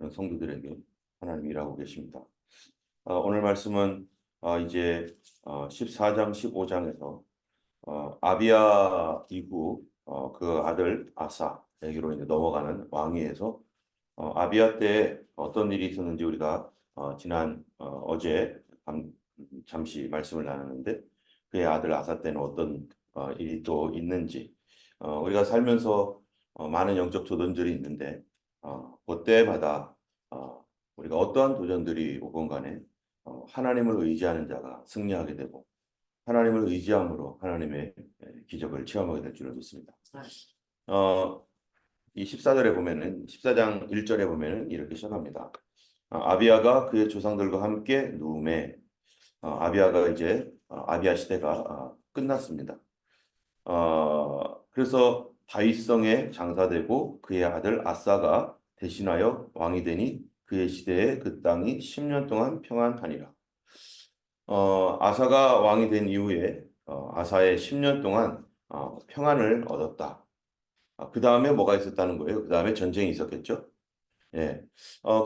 성도들에게 하나님이 일하고 계십니다. 오늘 말씀은 이제 14장, 15장에서 아비야 이후 그 아들 아사에게로 이제 넘어가는 왕위에서 아비야 때에 어떤 일이 있었는지 우리가 지난 어제 잠시 말씀을 나눴는데 그의 아들 아사 때는 어떤 일이 또 있는지 우리가 살면서 많은 영적 도전들이 있는데 그때마다 우리가 어떠한 도전들이 오건 간에 하나님을 의지하는 자가 승리하게 되고 하나님을 의지함으로 하나님의 기적을 체험하게 될 줄을 믿습니다. 어, 이 14절에 보면은 14장 1절에 보면은 이렇게 시작합니다. 아비야가 그의 조상들과 함께 누움에 아비야가 이제 아비야 시대가 끝났습니다. 그래서 다윗성에 장사되고 그의 아들 아사가 대신하여 왕이 되니 그의 시대에 그 땅이 10년 동안 평안하니라. 아사가 왕이 된 이후에 아사의 10년 동안 평안을 얻었다. 그 다음에 뭐가 있었다는 거예요? 그 다음에 전쟁이 있었겠죠? 예.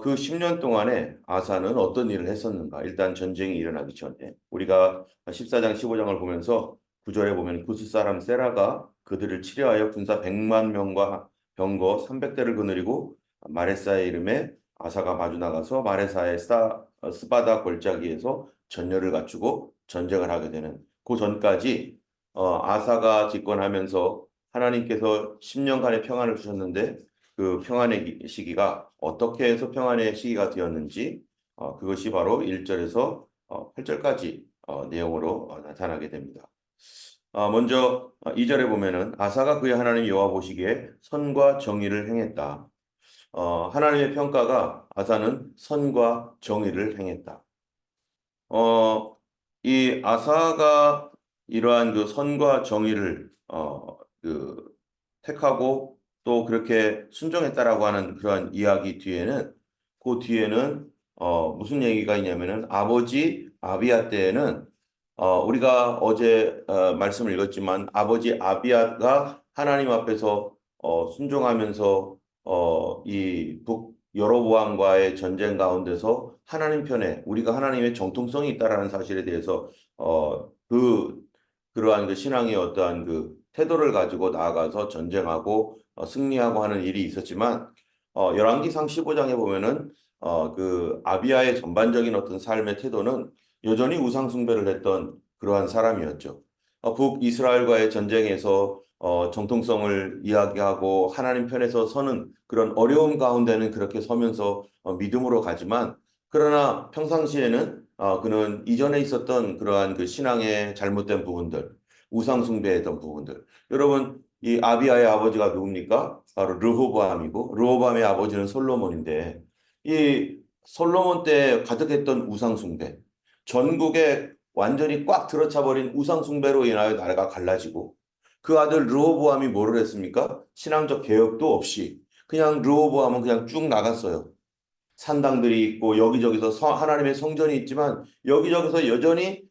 그 10년 동안에 아사는 어떤 일을 했었는가? 일단 전쟁이 일어나기 전에 우리가 14장, 15장을 보면서 9절에 보면 구스 사람 세라가 그들을 치려하여 군사 100만 명과 병거 300대를 거느리고 마레사의 이름에 아사가 마주 나가서 마레사의 스바다 골짜기에서 전열을 갖추고 전쟁을 하게 되는 그 전까지 아사가 집권하면서 하나님께서 10년간의 평안을 주셨는데 그 평안의 시기가 어떻게 해서 평안의 시기가 되었는지 그것이 바로 1절에서 8절까지 내용으로 나타나게 됩니다. 먼저 2절에 보면은 아사가 그의 하나님 여호와 보시기에 선과 정의를 행했다. 하나님의 평가가 아사는 선과 정의를 행했다. 이 아사가 이러한 그 선과 정의를 그 택하고 또 그렇게 순종했다라고 하는 그러한 이야기 뒤에는 그 뒤에는 무슨 얘기가 있냐면은 아버지 아비야 때에는 우리가 어제 말씀을 읽었지만 아버지 아비야가 하나님 앞에서 순종하면서 이 여로보암과의 전쟁 가운데서 하나님 편에 우리가 하나님의 정통성이 있다라는 사실에 대해서 그러한 그 신앙의 어떠한 그 태도를 가지고 나아가서 전쟁하고 승리하고 하는 일이 있었지만 열왕기상 15장에 보면은 그 아비야의 전반적인 어떤 삶의 태도는 여전히 우상 숭배를 했던 그러한 사람이었죠. 북이스라엘과의 전쟁에서 정통성을 이야기하고 하나님 편에서 서는 그런 어려움 가운데는 그렇게 서면서 믿음으로 가지만 그러나 평상시에는 그는 이전에 있었던 그러한 그 신앙의 잘못된 부분들, 우상 숭배했던 부분들. 여러분 이 아비야의 아버지가 누굽니까? 바로 르호보암이고 르호보암의 아버지는 솔로몬인데 이 솔로몬 때 가득했던 우상 숭배, 전국에 완전히 꽉 들어차 버린 우상 숭배로 인하여 나라가 갈라지고 그 아들 르호보암이 뭐를 했습니까? 신앙적 개혁도 없이 그냥 르호보암은 그냥 쭉 나갔어요. 산당들이 있고 여기저기서 하나님의 성전이 있지만 여기저기서 여전히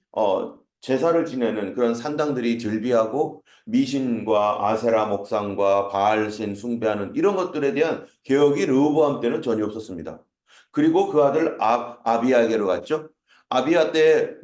제사를 지내는 그런 산당들이 즐비하고 미신과 아세라 목상과 바알신 숭배하는 이런 것들에 대한 개혁이 르호보암 때는 전혀 없었습니다. 그리고 그 아들 아비야에게로 갔죠. 아비야 때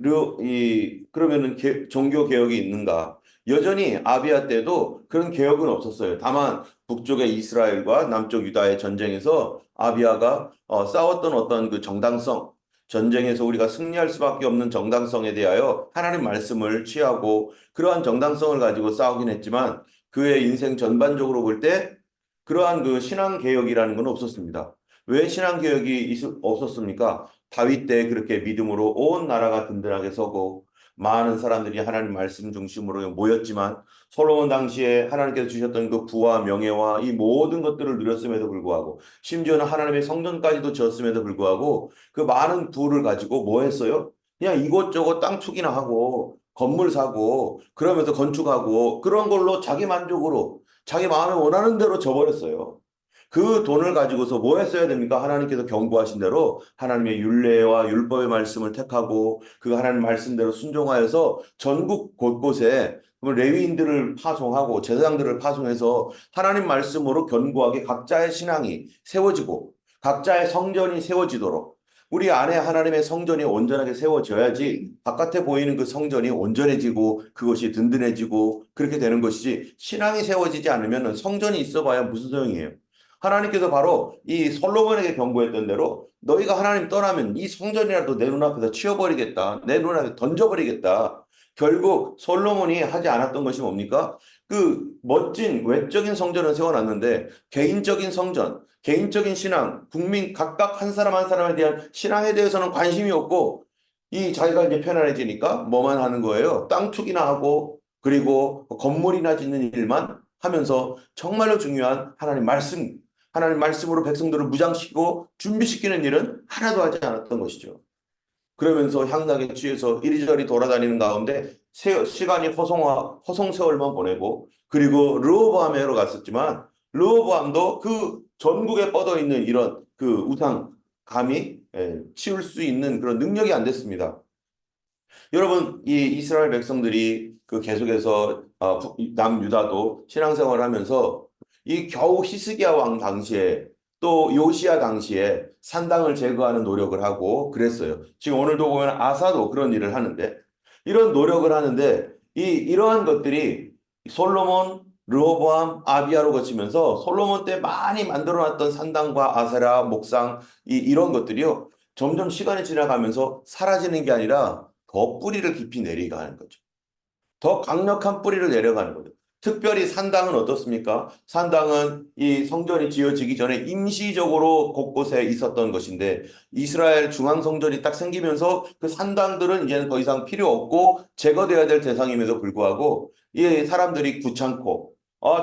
그러면은 종교 개혁이 있는가? 여전히 아비야 때도 그런 개혁은 없었어요. 다만 북쪽의 이스라엘과 남쪽 유다의 전쟁에서 아비야가 싸웠던 어떤 그 정당성, 전쟁에서 우리가 승리할 수밖에 없는 정당성에 대하여 하나님 말씀을 취하고 그러한 정당성을 가지고 싸우긴 했지만 그의 인생 전반적으로 볼 때 그러한 그 신앙 개혁이라는 건 없었습니다. 왜 신앙 개혁이 없었습니까? 다윗 때 그렇게 믿음으로 온 나라가 든든하게 서고 많은 사람들이 하나님 말씀 중심으로 모였지만 솔로몬 당시에 하나님께서 주셨던 그 부와 명예와 이 모든 것들을 누렸음에도 불구하고 심지어는 하나님의 성전까지도 지었음에도 불구하고 그 많은 부를 가지고 뭐 했어요? 그냥 이곳저곳 땅 투기나 하고 건물 사고 그러면서 건축하고 그런 걸로 자기 만족으로 자기 마음에 원하는 대로 져버렸어요. 그 돈을 가지고서 뭐 했어야 됩니까? 하나님께서 경고하신 대로 하나님의 율례와 율법의 말씀을 택하고 그 하나님 말씀대로 순종하여서 전국 곳곳에 레위인들을 파송하고 제사장들을 파송해서 하나님 말씀으로 견고하게 각자의 신앙이 세워지고 각자의 성전이 세워지도록 우리 안에 하나님의 성전이 온전하게 세워져야지 바깥에 보이는 그 성전이 온전해지고 그것이 든든해지고 그렇게 되는 것이지 신앙이 세워지지 않으면 성전이 있어 봐야 무슨 소용이에요. 하나님께서 바로 이 솔로몬에게 경고했던 대로 너희가 하나님 떠나면 이 성전이라도 내 눈앞에서 치워버리겠다. 내 눈앞에 던져버리겠다. 결국 솔로몬이 하지 않았던 것이 뭡니까? 그 멋진 외적인 성전을 세워놨는데 개인적인 성전, 개인적인 신앙, 국민 각각 한 사람 한 사람에 대한 신앙에 대해서는 관심이 없고 이 자기가 이제 편안해지니까 뭐만 하는 거예요. 땅 투기나 하고 그리고 건물이나 짓는 일만 하면서 정말로 중요한 하나님 말씀으로 백성들을 무장시키고 준비시키는 일은 하나도 하지 않았던 것이죠. 그러면서 향락에 취해서 이리저리 돌아다니는 가운데 시간이 허송 세월만 보내고 그리고 르호보암에로 갔었지만 르호보암도 그 전국에 뻗어 있는 이런 그 우상 감히 치울 수 있는 그런 능력이 안 됐습니다. 여러분, 이 이스라엘 백성들이 그 계속해서 남유다도 신앙생활을 하면서 이 겨우 히스기야 왕 당시에 또 요시야 당시에 산당을 제거하는 노력을 하고 그랬어요. 지금 오늘도 보면 아사도 그런 일을 하는데 이런 노력을 하는데 이러한 것들이 솔로몬, 르호보암, 아비야로 거치면서 솔로몬 때 많이 만들어놨던 산당과 아세라, 목상 이런 것들이요. 점점 시간이 지나가면서 사라지는 게 아니라 더 뿌리를 깊이 내려가는 거죠. 더 강력한 뿌리를 내려가는 거죠. 특별히 산당은 어떻습니까? 산당은 이 성전이 지어지기 전에 임시적으로 곳곳에 있었던 것인데 이스라엘 중앙 성전이 딱 생기면서 그 산당들은 이제는 더 이상 필요 없고 제거돼야 될 대상임에도 불구하고 이 사람들이 귀찮고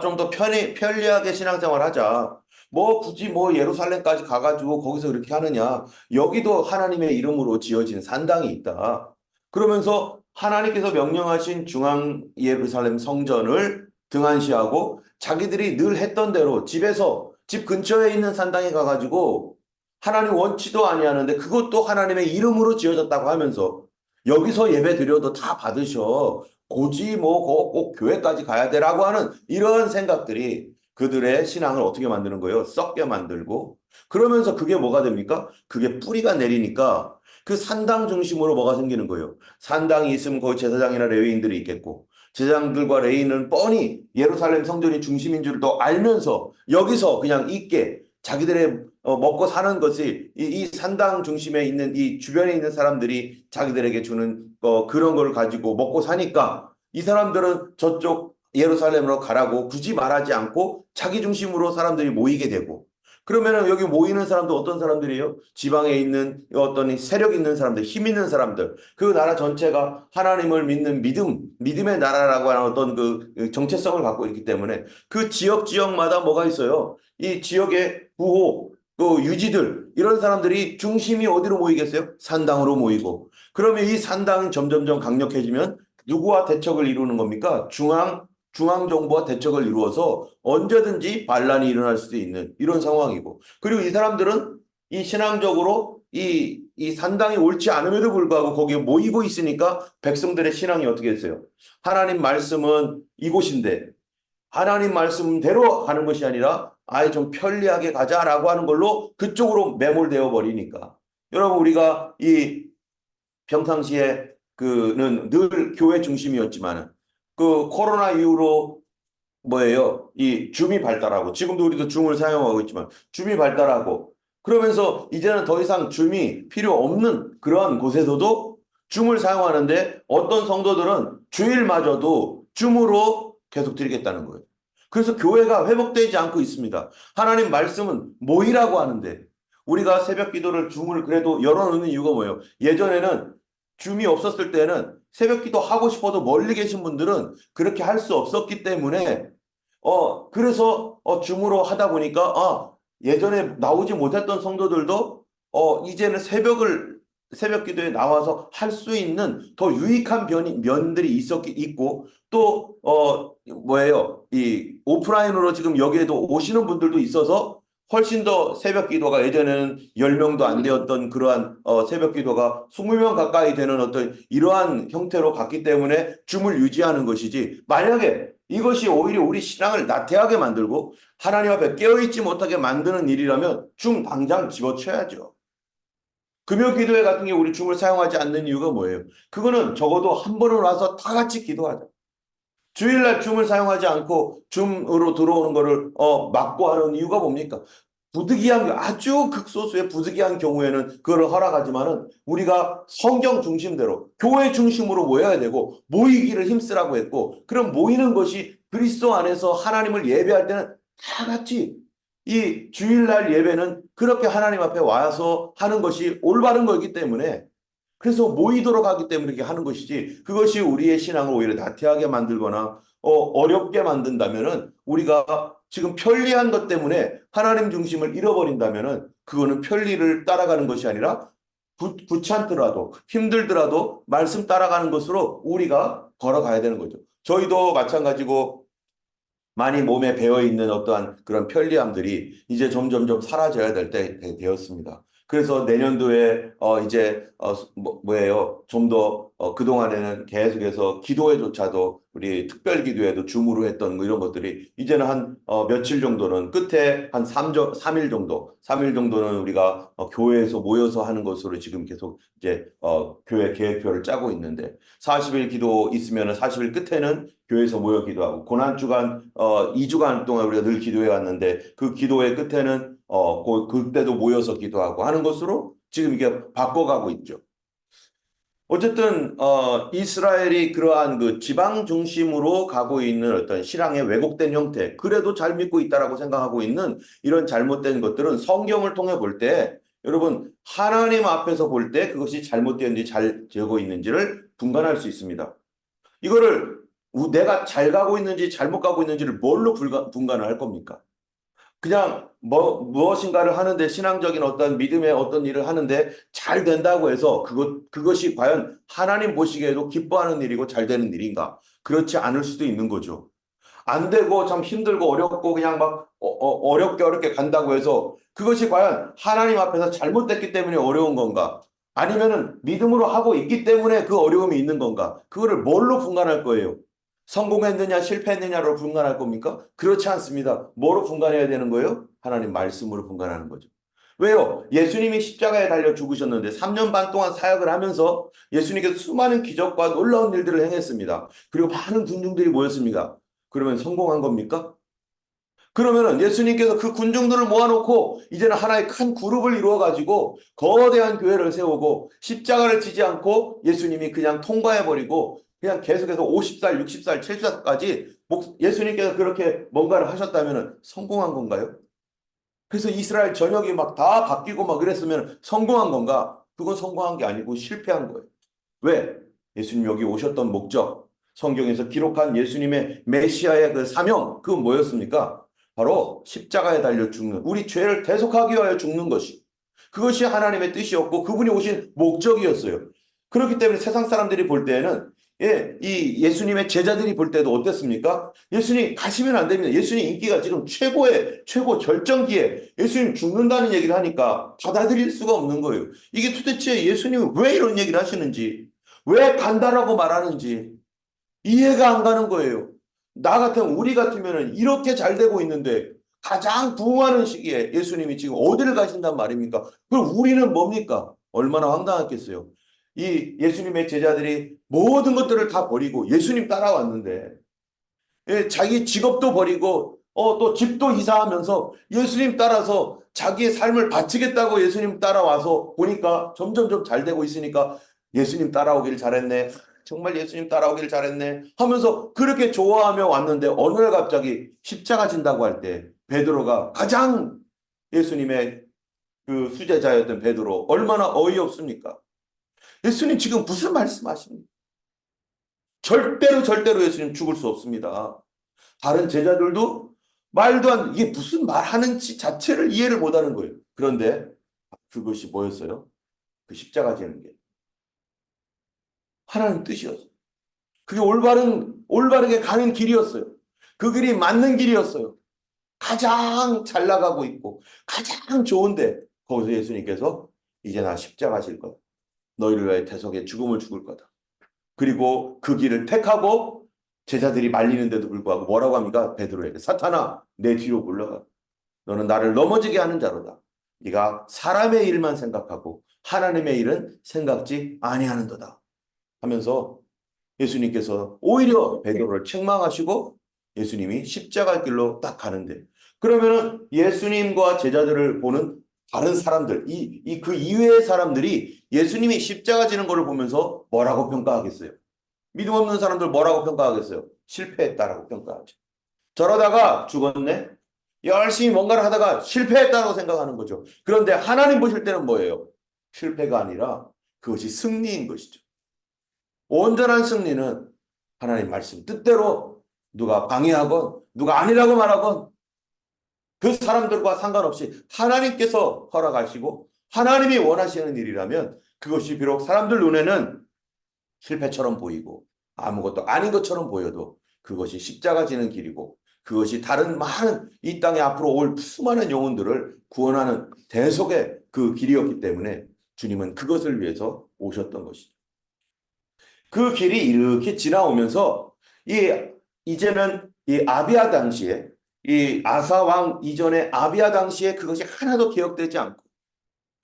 좀 더 편리하게 신앙생활 하자. 뭐 굳이 뭐 예루살렘까지 가가지고 거기서 그렇게 하느냐. 여기도 하나님의 이름으로 지어진 산당이 있다. 그러면서 하나님께서 명령하신 중앙 예루살렘 성전을 등한시하고 자기들이 늘 했던 대로 집에서 집 근처에 있는 산당에 가가지고 하나님 원치도 아니하는데 그것도 하나님의 이름으로 지어졌다고 하면서 여기서 예배 드려도 다 받으셔. 굳이 뭐 꼭 교회까지 가야 되라고 하는 이런 생각들이 그들의 신앙을 어떻게 만드는 거예요? 썩게 만들고 그러면서 그게 뭐가 됩니까? 그게 뿌리가 내리니까 그 산당 중심으로 뭐가 생기는 거예요? 산당이 있으면 거기 제사장이나 레위인들이 있겠고 제사장들과 레위인은 뻔히 예루살렘 성전이 중심인 줄도 알면서 여기서 그냥 있게 자기들의 먹고 사는 것이 이 산당 중심에 있는 이 주변에 있는 사람들이 자기들에게 주는 그런 걸 가지고 먹고 사니까 이 사람들은 저쪽 예루살렘으로 가라고 굳이 말하지 않고 자기 중심으로 사람들이 모이게 되고 그러면은 여기 모이는 사람도 어떤 사람들이에요? 지방에 있는 어떤 세력 있는 사람들, 힘 있는 사람들, 그 나라 전체가 하나님을 믿는 믿음의 나라라고 하는 어떤 그 정체성을 갖고 있기 때문에 그 지역마다 뭐가 있어요? 이 지역의 부호, 그 유지들, 이런 사람들이 중심이 어디로 모이겠어요? 산당으로 모이고. 그러면 이 산당이 점점점 강력해지면 누구와 대척을 이루는 겁니까? 중앙정부와 대척을 이루어서 언제든지 반란이 일어날 수도 있는 이런 상황이고. 그리고 이 사람들은 이 신앙적으로 이 산당이 옳지 않음에도 불구하고 거기에 모이고 있으니까 백성들의 신앙이 어떻게 됐어요? 하나님 말씀은 이곳인데 하나님 말씀대로 가는 것이 아니라 아예 좀 편리하게 가자라고 하는 걸로 그쪽으로 매몰되어 버리니까. 여러분 우리가 이 평상시에 그는 늘 교회 중심이었지만 그 코로나 이후로 뭐예요? 이 줌이 발달하고 지금도 우리도 줌을 사용하고 있지만 줌이 발달하고 그러면서 이제는 더 이상 줌이 필요 없는 그러한 곳에서도 줌을 사용하는데 어떤 성도들은 주일마저도 줌으로 계속 드리겠다는 거예요. 그래서 교회가 회복되지 않고 있습니다. 하나님 말씀은 모이라고 하는데 우리가 새벽 기도를 줌을 그래도 열어놓는 이유가 뭐예요? 예전에는 줌이 없었을 때는 새벽 기도 하고 싶어도 멀리 계신 분들은 그렇게 할 수 없었기 때문에 그래서 줌으로 하다 보니까 예전에 나오지 못했던 성도들도 이제는 새벽 기도에 나와서 할 수 있는 더 유익한 면들이 있고 또 뭐예요? 이 오프라인으로 지금 여기에도 오시는 분들도 있어서 훨씬 더 새벽 기도가 예전에는 10명도 안 되었던 그러한 새벽 기도가 20명 가까이 되는 어떤 이러한 형태로 갔기 때문에 줌을 유지하는 것이지 만약에 이것이 오히려 우리 신앙을 나태하게 만들고 하나님 앞에 깨어있지 못하게 만드는 일이라면 줌 당장 집어쳐야죠. 금요 기도회 같은 경우 우리 줌을 사용하지 않는 이유가 뭐예요? 그거는 적어도 한 번은 와서 다 같이 기도하자. 주일날 줌을 사용하지 않고 줌으로 들어오는 거를 막고 하는 이유가 뭡니까? 부득이한 아주 극소수의 부득이한 경우에는 그걸 허락하지만은 우리가 성경 중심대로 교회 중심으로 모여야 되고 모이기를 힘쓰라고 했고 그럼 모이는 것이 그리스도 안에서 하나님을 예배할 때는 다 같이 이 주일날 예배는 그렇게 하나님 앞에 와서 하는 것이 올바른 거기 때문에 그래서 모이도록 하기 때문에 이렇게 하는 것이지 그것이 우리의 신앙을 오히려 나태하게 만들거나 어렵게 만든다면은 우리가 지금 편리한 것 때문에 하나님 중심을 잃어버린다면은 그거는 편리를 따라가는 것이 아니라 귀찮더라도 힘들더라도 말씀 따라가는 것으로 우리가 걸어가야 되는 거죠. 저희도 마찬가지고 많이 몸에 배어 있는 어떠한 그런 편리함들이 이제 점점점 사라져야 될 때 되었습니다. 그래서 내년도에 이제 뭐예요? 좀 더 그동안에는 계속해서 기도회조차도 우리 특별 기도회도 줌으로 했던 뭐 이런 것들이 이제는 한 며칠 정도는 끝에 한 3일 정도, 3일 정도는 우리가 교회에서 모여서 하는 것으로 지금 계속 이제 교회 계획표를 짜고 있는데 40일 기도 있으면은 40일 끝에는 교회에서 모여 기도하고 고난주간 2주간 동안 우리가 늘 기도해 왔는데 그 기도회 끝에는 그때도 모여서 기도하고 하는 것으로 지금 이게 바꿔가고 있죠. 어쨌든 이스라엘이 그러한 그 지방 중심으로 가고 있는 어떤 신앙의 왜곡된 형태, 그래도 잘 믿고 있다라고 생각하고 있는 이런 잘못된 것들은 성경을 통해 볼 때 여러분 하나님 앞에서 볼 때 그것이 잘못되었는지 잘 되고 있는지를 분간할 수 있습니다. 이거를 내가 잘 가고 있는지 잘못 가고 있는지를 뭘로 분간을 할 겁니까? 그냥 무엇인가를 하는데 신앙적인 어떤 믿음의 어떤 일을 하는데 잘 된다고 해서 그것이 과연 하나님 보시기에도 기뻐하는 일이고 잘 되는 일인가? 그렇지 않을 수도 있는 거죠. 안 되고 참 힘들고 어렵고 그냥 막 어렵게 간다고 해서 그것이 과연 하나님 앞에서 잘못됐기 때문에 어려운 건가? 아니면은 믿음으로 하고 있기 때문에 그 어려움이 있는 건가? 그거를 뭘로 분간할 거예요? 성공했느냐 실패했느냐로 분간할 겁니까? 그렇지 않습니다. 뭐로 분간해야 되는 거예요? 하나님 말씀으로 분간하는 거죠. 왜요? 예수님이 십자가에 달려 죽으셨는데 3년 반 동안 사역을 하면서 예수님께서 수많은 기적과 놀라운 일들을 행했습니다. 그리고 많은 군중들이 모였습니다. 그러면 성공한 겁니까? 그러면은 예수님께서 그 군중들을 모아놓고 이제는 하나의 큰 그룹을 이루어가지고 거대한 교회를 세우고 십자가를 지지 않고 예수님이 그냥 통과해버리고 그냥 계속해서 50살, 60살, 70살까지 예수님께서 그렇게 뭔가를 하셨다면 성공한 건가요? 그래서 이스라엘 전역이 막 다 바뀌고 막 그랬으면 성공한 건가? 그건 성공한 게 아니고 실패한 거예요. 왜? 예수님 여기 오셨던 목적, 성경에서 기록한 예수님의 메시아의 그 사명, 그건 뭐였습니까? 바로 십자가에 달려 죽는, 우리 죄를 대속하기 위하여 죽는 것이. 그것이 하나님의 뜻이었고 그분이 오신 목적이었어요. 그렇기 때문에 세상 사람들이 볼 때에는 이 예수님의 제자들이 볼 때도 어땠습니까? 예수님 가시면 안 됩니다. 예수님 인기가 지금 최고 절정기에 예수님 죽는다는 얘기를 하니까 받아들일 수가 없는 거예요. 이게 도대체 예수님은 왜 이런 얘기를 하시는지, 왜 간다라고 말하는지 이해가 안 가는 거예요. 나 같으면 우리 같으면 이렇게 잘 되고 있는데 가장 부흥하는 시기에 예수님이 지금 어디를 가신단 말입니까? 그럼 우리는 뭡니까? 얼마나 황당했겠어요. 이 예수님의 제자들이 모든 것들을 다 버리고 예수님 따라왔는데 자기 직업도 버리고 또 집도 이사하면서 예수님 따라서 자기의 삶을 바치겠다고 예수님 따라와서 보니까 점점점 잘 되고 있으니까 예수님 따라오길 잘했네. 정말 예수님 따라오길 잘했네 하면서 그렇게 좋아하며 왔는데 어느 날 갑자기 십자가 진다고 할 때 베드로가 가장 예수님의 그 수제자였던 베드로 얼마나 어이없습니까? 예수님 지금 무슨 말씀하십니까? 절대로 예수님 죽을 수 없습니다. 다른 제자들도 말도 안, 이게 무슨 말하는지 자체를 이해를 못하는 거예요. 그런데 그것이 뭐였어요? 그 십자가 지는 게 하나님 뜻이었어요. 그게 올바르게 가는 길이었어요. 그 길이 맞는 길이었어요. 가장 잘 나가고 있고 가장 좋은데 거기서 예수님께서 이제 나 십자가 질 거다. 너희를 위하여 대속의 죽음을 죽을 거다. 그리고 그 길을 택하고 제자들이 말리는데도 불구하고 뭐라고 합니까? 베드로에게 사탄아 내 뒤로 물러가. 너는 나를 넘어지게 하는 자로다. 네가 사람의 일만 생각하고 하나님의 일은 생각지 아니하는도다. 하면서 예수님께서 오히려 베드로를 책망하시고 예수님이 십자가 길로 딱 가는데 그러면은 예수님과 제자들을 보는 다른 사람들, 그 이외의 사람들이 예수님이 십자가 지는 것을 보면서 뭐라고 평가하겠어요? 믿음 없는 사람들 뭐라고 평가하겠어요? 실패했다라고 평가하죠. 저러다가 죽었네? 열심히 뭔가를 하다가 실패했다고 생각하는 거죠. 그런데 하나님 보실 때는 뭐예요? 실패가 아니라 그것이 승리인 것이죠. 온전한 승리는 하나님 말씀 뜻대로 누가 방해하건 누가 아니라고 말하건 그 사람들과 상관없이 하나님께서 허락하시고 하나님이 원하시는 일이라면 그것이 비록 사람들 눈에는 실패처럼 보이고 아무것도 아닌 것처럼 보여도 그것이 십자가 지는 길이고 그것이 다른 많은 이 땅에 앞으로 올 수많은 영혼들을 구원하는 대속의 그 길이었기 때문에 주님은 그것을 위해서 오셨던 것이죠. 그 길이 이렇게 지나오면서 이제는 이 아비야 당시에 이 아사 왕 이전에 아비야 당시에 그것이 하나도 개혁되지 않고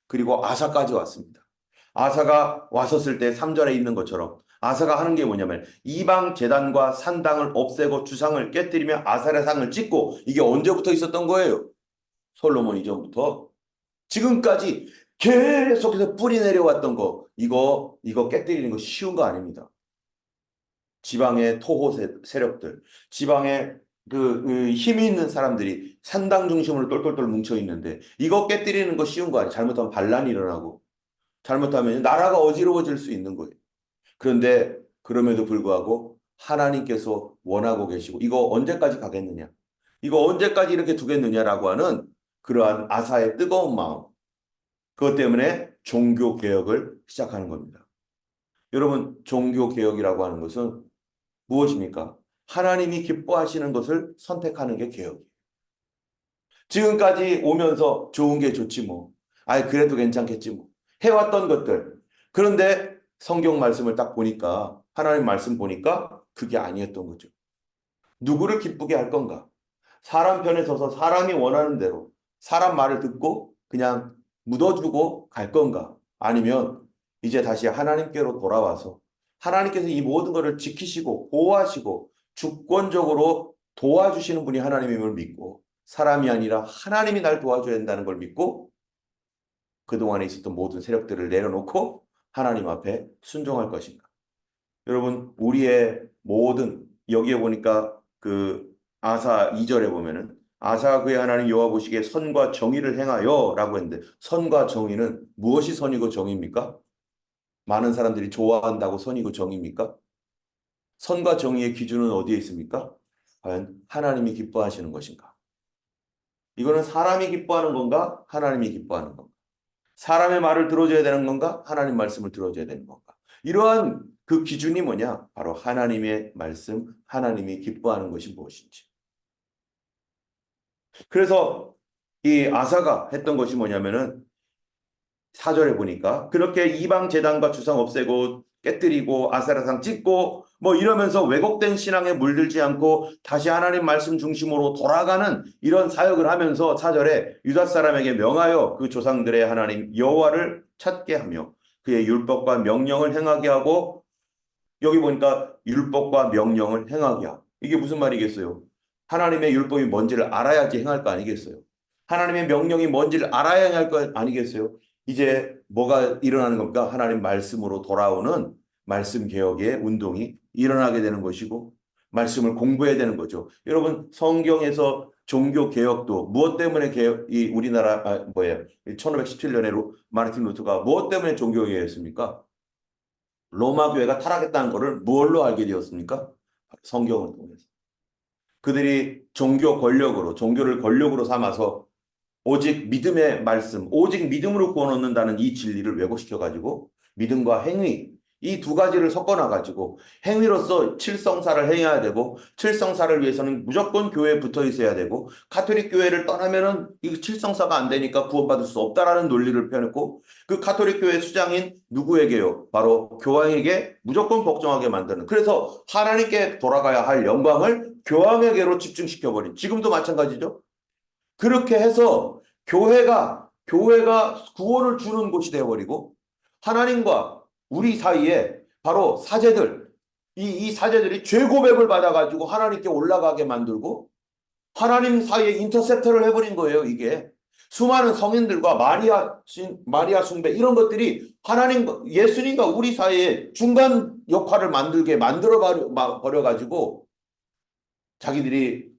그리고 아사까지 왔습니다. 아사가 왔었을 때 3절에 있는 것처럼 아사가 하는 게 뭐냐면 이방 제단과 산당을 없애고 주상을 깨뜨리며 아사의 상을 찍고 이게 언제부터 있었던 거예요? 솔로몬 이전부터 지금까지 계속해서 뿌리 내려왔던 거 이거 깨뜨리는 거 쉬운 거 아닙니다. 지방의 토호 세력들, 지방의 그 힘이 있는 사람들이 산당 중심으로 똘똘똘 뭉쳐 있는데 이거 깨뜨리는 거 쉬운 거 아니에요. 잘못하면 반란이 일어나고 잘못하면 나라가 어지러워질 수 있는 거예요. 그런데 그럼에도 불구하고 하나님께서 원하고 계시고 이거 언제까지 가겠느냐? 이거 언제까지 이렇게 두겠느냐라고 하는 그러한 아사의 뜨거운 마음. 그것 때문에 종교 개혁을 시작하는 겁니다. 여러분, 종교 개혁이라고 하는 것은 무엇입니까? 하나님이 기뻐하시는 것을 선택하는 게 개혁이에요. 지금까지 오면서 좋은 게 좋지 뭐. 아이 그래도 괜찮겠지 뭐. 해왔던 것들. 그런데 성경 말씀을 딱 보니까 하나님 말씀 보니까 그게 아니었던 거죠. 누구를 기쁘게 할 건가? 사람 편에 서서 사람이 원하는 대로 사람 말을 듣고 그냥 묻어주고 갈 건가? 아니면 이제 다시 하나님께로 돌아와서 하나님께서 이 모든 것을 지키시고 보호하시고 주권적으로 도와주시는 분이 하나님임을 믿고 사람이 아니라 하나님이 날 도와줘야 된다는 걸 믿고 그동안에 있었던 모든 세력들을 내려놓고 하나님 앞에 순종할 것인가? 여러분, 우리의 모든 여기에 보니까 그 아사 2절에 보면은 아사가 그의 하나님 여호와 보시기에 선과 정의를 행하여라고 했는데 선과 정의는 무엇이 선이고 정의입니까? 많은 사람들이 좋아한다고 선이고 정의입니까? 선과 정의의 기준은 어디에 있습니까? 과연 하나님이 기뻐하시는 것인가? 이거는 사람이 기뻐하는 건가? 하나님이 기뻐하는 건가? 사람의 말을 들어줘야 되는 건가? 하나님 말씀을 들어줘야 되는 건가? 이러한 그 기준이 뭐냐? 바로 하나님의 말씀, 하나님이 기뻐하는 것이 무엇인지. 그래서 이 아사가 했던 것이 뭐냐면은 4절에 보니까 그렇게 이방 제단과 주상 없애고 깨뜨리고 아세라상 찍고 뭐 이러면서 왜곡된 신앙에 물들지 않고 다시 하나님 말씀 중심으로 돌아가는 이런 사역을 하면서 4절에 유다 사람에게 명하여 그 조상들의 하나님 여호와를 찾게 하며 그의 율법과 명령을 행하게 하고 여기 보니까 율법과 명령을 행하게 하고 이게 무슨 말이겠어요? 하나님의 율법이 뭔지를 알아야지 행할 거 아니겠어요? 하나님의 명령이 뭔지를 알아야 할 거 아니겠어요? 이제 뭐가 일어나는 겁니까? 하나님 말씀으로 돌아오는 말씀 개혁의 운동이 일어나게 되는 것이고 말씀을 공부해야 되는 거죠. 여러분 성경에서 종교 개혁도 무엇 때문에 이 우리나라 1517년에 마르틴 루터가 무엇 때문에 종교 개혁했습니까? 로마 교회가 타락했다는 것을 무엇로 알게 되었습니까? 성경을 통해서. 그들이 종교를 권력으로 삼아서 오직 믿음의 말씀, 오직 믿음으로 구원 얻는다는 이 진리를 왜곡시켜가지고 믿음과 행위, 이 두 가지를 섞어놔가지고 행위로서 칠성사를 행해야 되고 칠성사를 위해서는 무조건 교회에 붙어 있어야 되고 가톨릭 교회를 떠나면은 이 칠성사가 안 되니까 구원받을 수 없다라는 논리를 펴냈고 그 가톨릭 교회 수장인 누구에게요? 바로 교황에게 무조건 복종하게 만드는 그래서 하나님께 돌아가야 할 영광을 교황에게로 집중시켜버린 지금도 마찬가지죠. 그렇게 해서 교회가 구원을 주는 곳이 되어버리고 하나님과 우리 사이에 바로 사제들, 이 사제들이 죄 고백을 받아가지고 하나님께 올라가게 만들고 하나님 사이에 인터셉터를 해버린 거예요, 이게. 수많은 성인들과 마리아 숭배 이런 것들이 예수님과 우리 사이에 중간 역할을 만들어 버려가지고 자기들이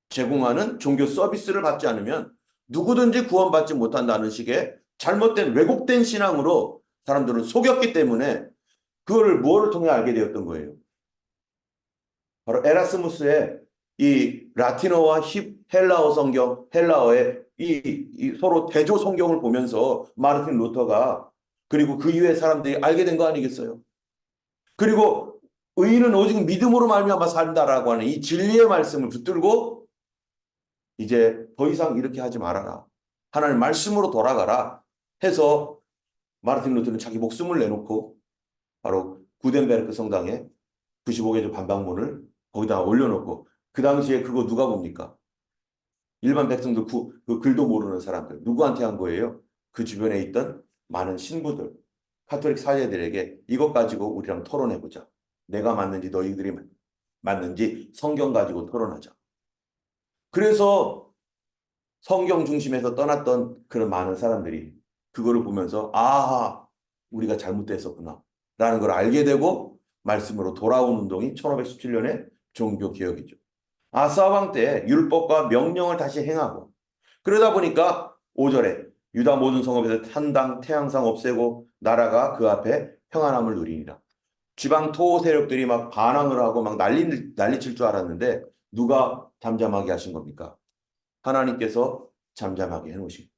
제공하는 종교 서비스를 받지 않으면 누구든지 구원받지 못한다는 식의 잘못된 왜곡된 신앙으로 사람들을 속였기 때문에 그거를 뭐를 통해 알게 되었던 거예요. 바로 에라스무스의 이 라틴어와 헬라어 성경, 헬라어의 이 서로 대조 성경을 보면서 마르틴 루터가 그리고 그 이후의 사람들이 알게 된 거 아니겠어요? 그리고 의인은 오직 믿음으로 말미암아 산다라고 하는 이 진리의 말씀을 붙들고 이제 더 이상 이렇게 하지 말아라. 하나님 말씀으로 돌아가라 해서 마르틴 루터는 자기 목숨을 내놓고 바로 구덴베르크 성당에 95개조 반박문을 거기다 올려놓고 그 당시에 그거 누가 봅니까? 일반 백성들 그 글도 모르는 사람들 누구한테 한 거예요? 그 주변에 있던 많은 신부들 카톨릭 사제들에게 이것 가지고 우리랑 토론해보자. 내가 맞는지 너희들이 맞는지 성경 가지고 토론하자. 그래서 성경 중심에서 떠났던 그런 많은 사람들이 그거를 보면서 우리가 잘못됐었구나 라는 걸 알게 되고 말씀으로 돌아온 운동이 1517년의 종교개혁이죠. 아사왕 때 율법과 명령을 다시 행하고 그러다 보니까 5절에 유다 모든 성읍에서 탄당 태양상 없애고 나라가 그 앞에 평안함을 누리니라. 지방 토호 세력들이 막 반항을 하고 막 난리칠 줄 알았는데 누가 잠잠하게 하신 겁니까? 하나님께서 잠잠하게 해놓으신 거죠.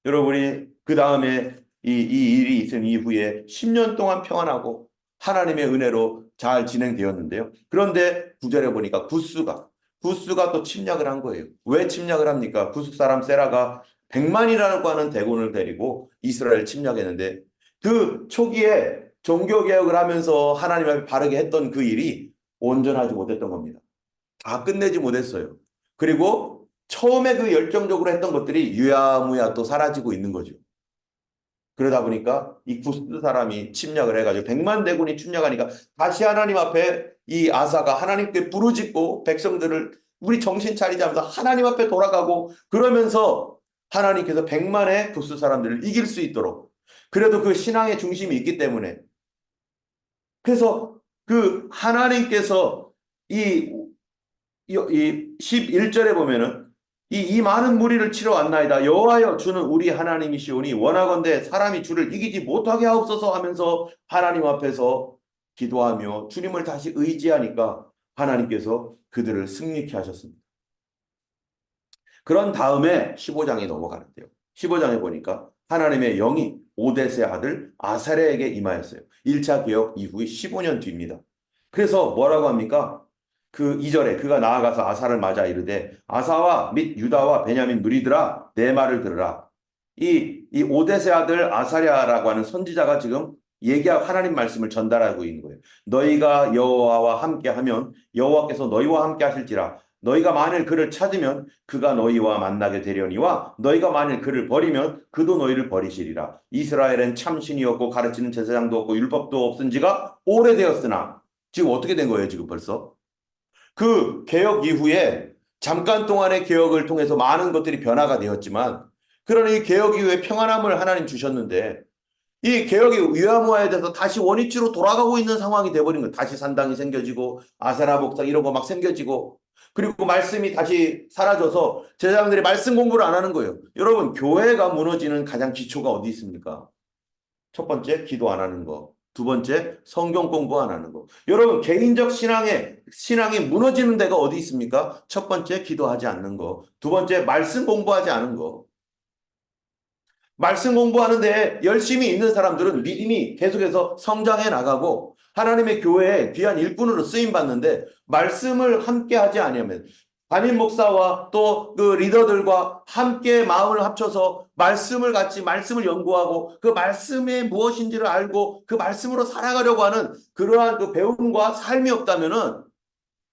여러분이 그 다음에 이 일이 있은 이후에 10년 동안 평안하고 하나님의 은혜로 잘 진행되었는데요. 그런데 9절에 보니까 구스가 또 침략을 한 거예요. 왜 침략을 합니까? 구스 사람 세라가 100만이라고 하는 대군을 데리고 이스라엘 침략했는데 그 초기에 종교개혁을 하면서 하나님 앞에 바르게 했던 그 일이 온전하지 못했던 겁니다. 다 끝내지 못했어요. 그리고 처음에 그 열정적으로 했던 것들이 유야무야 또 사라지고 있는 거죠. 그러다 보니까 이 구스 사람이 침략을 해가지고 100만 대군이 침략하니까 다시 하나님 앞에 이 아사가 하나님께 부르짖고 백성들을 우리 정신 차리자면서 하나님 앞에 돌아가고 그러면서 하나님께서 100만의 구스 사람들을 이길 수 있도록 그래도 그 신앙의 중심이 있기 때문에 그래서 그 하나님께서 이 11절에 보면은 이 많은 무리를 치러 왔나이다. 여호와여 주는 우리 하나님이시오니 원하건대 사람이 주를 이기지 못하게 하옵소서 하면서 하나님 앞에서 기도하며 주님을 다시 의지하니까 하나님께서 그들을 승리케 하셨습니다. 그런 다음에 15장에 넘어가는데요. 15장에 보니까 하나님의 영이 오데스의 아들 아사랴에게 임하였어요. 1차 개혁 이후의 15년 뒤입니다. 그래서 뭐라고 합니까? 그 2절에 그가 나아가서 아사를 맞아 이르되 아사와 및 유다와 베냐민 무리들아 내 말을 들으라. 이 오데스의 아들 아사랴라고 하는 선지자가 지금 하나님 말씀을 전달하고 있는 거예요. 너희가 여호와와 함께하면 여호와께서 너희와 함께 하실지라. 너희가 만일 그를 찾으면 그가 너희와 만나게 되려니와 너희가 만일 그를 버리면 그도 너희를 버리시리라. 이스라엘은 참신이 없고 가르치는 제사장도 없고 율법도 없은 지가 오래되었으나 지금 어떻게 된 거예요? 지금 벌써 그 개혁 이후에 잠깐 동안의 개혁을 통해서 많은 것들이 변화가 되었지만 그러나 이 개혁 이후에 평안함을 하나님 주셨는데 이 개혁이 위암화에 대해서 다시 원위치로 돌아가고 있는 상황이 돼버린 거예요. 다시 산당이 생겨지고 아세라 복상 이런 거 막 생겨지고 그리고 말씀이 다시 사라져서 제사장들이 말씀 공부를 안 하는 거예요. 여러분 교회가 무너지는 가장 기초가 어디 있습니까? 첫 번째 기도 안 하는 거. 두 번째 성경 공부 안 하는 거. 여러분 개인적 신앙이 무너지는 데가 어디 있습니까? 첫 번째 기도하지 않는 거. 두 번째 말씀 공부하지 않은 거. 말씀 공부하는데 열심히 있는 사람들은 믿음이 계속해서 성장해 나가고 하나님의 교회에 귀한 일꾼으로 쓰임 받는데 말씀을 함께 하지 아니하면 담임 목사와 또 그 리더들과 함께 마음을 합쳐서 말씀을 같이 말씀을 연구하고 그 말씀이 무엇인지를 알고 그 말씀으로 살아가려고 하는 그러한 그 배움과 삶이 없다면은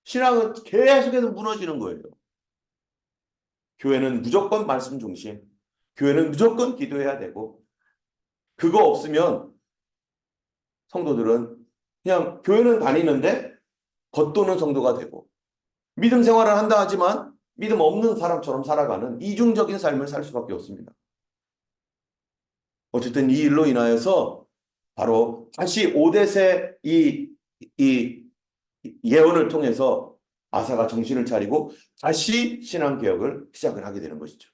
신앙은 계속해서 무너지는 거예요. 교회는 무조건 말씀 중심, 교회는 무조건 기도해야 되고 그거 없으면 성도들은 그냥 교회는 다니는데 겉도는 성도가 되고 믿음 생활을 한다 하지만 믿음 없는 사람처럼 살아가는 이중적인 삶을 살 수밖에 없습니다. 어쨌든 이 일로 인하여서 바로 다시 오뎃의 이 예언을 통해서 아사가 정신을 차리고 다시 신앙개혁을 시작을 하게 되는 것이죠.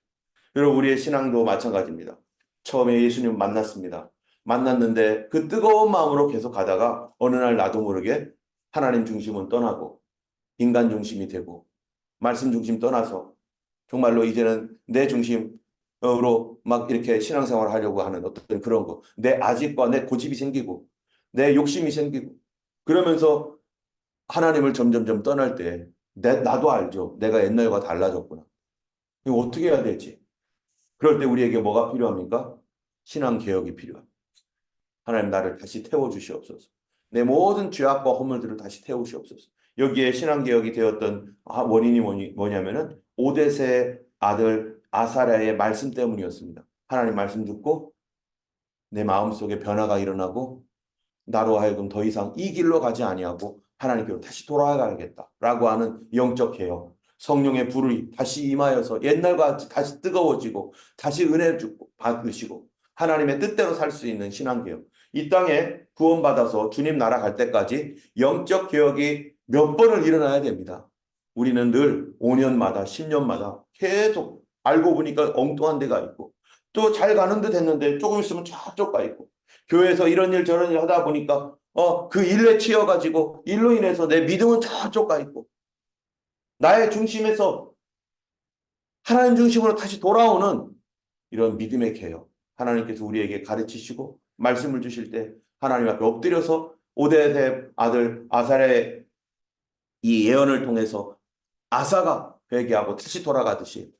여러분 우리의 신앙도 마찬가지입니다. 처음에 예수님 만났습니다. 만났는데 그 뜨거운 마음으로 계속 가다가 어느 날 나도 모르게 하나님 중심은 떠나고 인간 중심이 되고 말씀 중심 떠나서 정말로 이제는 내 중심으로 막 이렇게 신앙생활을 하려고 하는 어떤 그런 거. 내 아집과 내 고집이 생기고 내 욕심이 생기고 그러면서 하나님을 점점점 떠날 때 나도 알죠. 내가 옛날과 달라졌구나. 이거 어떻게 해야 될지. 그럴 때 우리에게 뭐가 필요합니까? 신앙 개혁이 필요합니다. 하나님 나를 다시 태워주시옵소서. 내 모든 죄악과 허물들을 다시 태우시옵소서. 여기에 신앙 개혁이 되었던 원인이 뭐냐면은 오뎃의 아들 아사랴의 말씀 때문이었습니다. 하나님 말씀 듣고 내 마음속에 변화가 일어나고 나로 하여금 더 이상 이 길로 가지 아니하고 하나님께로 다시 돌아가야겠다라고 하는 영적 개혁. 성령의 불이 다시 임하여서 옛날과 다시 뜨거워지고 다시 은혜 받으시고 하나님의 뜻대로 살 수 있는 신앙 개혁. 이 땅에 구원받아서 주님 나라 갈 때까지 영적 개혁이 몇 번을 일어나야 됩니다. 우리는 늘 5년마다 10년마다 계속 알고 보니까 엉뚱한 데가 있고 또 잘 가는 듯 했는데 조금 있으면 저쪽 가 있고 교회에서 이런 일 저런 일 하다 보니까 그 일에 치여가지고 일로 인해서 내 믿음은 저쪽 가 있고 나의 중심에서 하나님 중심으로 다시 돌아오는 이런 믿음의 개혁 하나님께서 우리에게 가르치시고 말씀을 주실 때 하나님 앞에 엎드려서 오뎃의 아들 아사랴의 이 예언을 통해서 아사가 회개하고 다시 돌아가듯이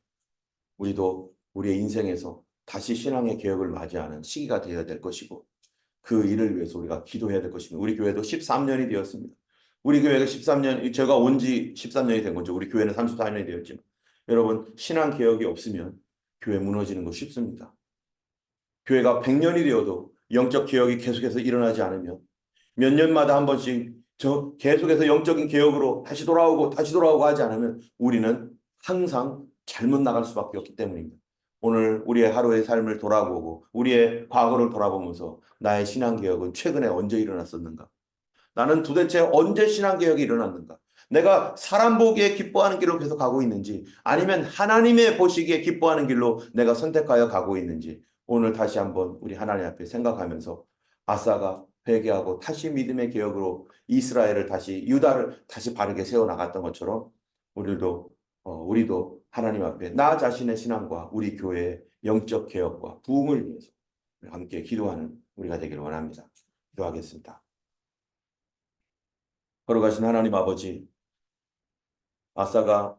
우리도 우리의 인생에서 다시 신앙의 개혁을 맞이하는 시기가 되어야 될 것이고 그 일을 위해서 우리가 기도해야 될 것입니다. 우리 교회도 13년이 되었습니다. 우리 교회가 13년, 제가 온 지 13년이 된 거죠. 우리 교회는 34년이 되었지만 여러분 신앙 개혁이 없으면 교회 무너지는 거 쉽습니다. 교회가 100년이 되어도 영적 개혁이 계속해서 일어나지 않으면 몇 년마다 한 번씩 계속해서 영적인 개혁으로 다시 돌아오고 다시 돌아오고 하지 않으면 우리는 항상 잘못 나갈 수밖에 없기 때문입니다. 오늘 우리의 하루의 삶을 돌아보고 우리의 과거를 돌아보면서 나의 신앙개혁은 최근에 언제 일어났었는가? 나는 도대체 언제 신앙개혁이 일어났는가? 내가 사람 보기에 기뻐하는 길로 계속 가고 있는지 아니면 하나님의 보시기에 기뻐하는 길로 내가 선택하여 가고 있는지 오늘 다시 한번 우리 하나님 앞에 생각하면서 아사가 회개하고 다시 믿음의 개혁으로 이스라엘을 다시 유다를 다시 바르게 세워나갔던 것처럼 우리도 하나님 앞에 나 자신의 신앙과 우리 교회의 영적 개혁과 부흥을 위해서 함께 기도하는 우리가 되기를 원합니다. 기도하겠습니다. 걸어가신 하나님 아버지, 아사가